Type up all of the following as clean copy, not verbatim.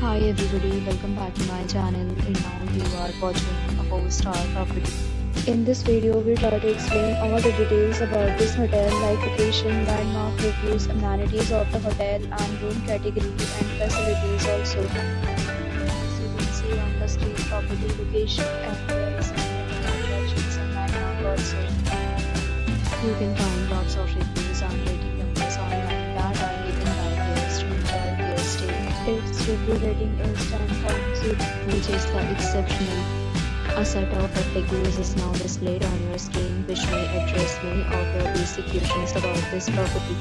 Hi everybody, welcome back to my channel and now you are watching a 4-star property. In this video, we try to explain all the details about this hotel like location, landmark reviews, amenities of the hotel and room category and facilities also. As you can see on the screen, property location and there is attractions and landmark also. You can find lots of reviews and rating numbers online that are given by guests to enjoy their stay. Its review rating is 10.0, which is the exceptional. A set of FAQs is now displayed on your screen, which may address many of your basic questions about this property.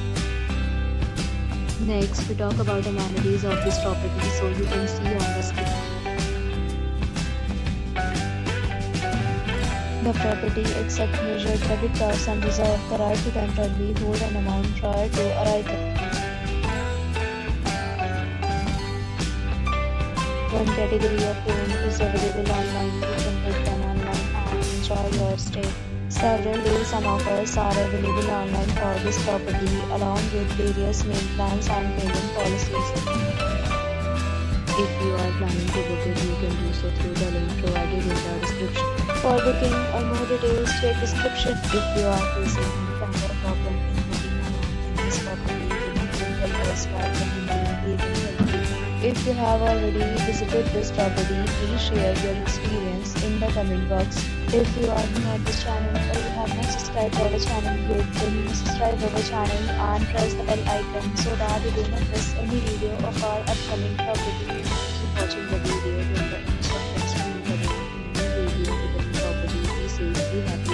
Next, we talk about amenities of this property, so you can see on the screen. The property accepts major credit cards and reserves the right to temporarily hold an amount prior to arrival. One category of room is available online. You can book them online and enjoy your stay. Several deals and offers are available online for this property along with various meal plans and payment policies. If you are planning to book it, you can do so through the link provided in the description. For booking or more details, check description. If you are facing any kind of problem in booking an room in this property, you can help us by commenting. If you have already visited this property, please share your experience in the comment box. If you are new at this channel or you have not subscribed to our channel yet, then subscribe our channel and press the bell icon so that you do not miss any video of our upcoming property. Keep watching the video till the end. So next we will have a new video with a new property. Be safe, be happy.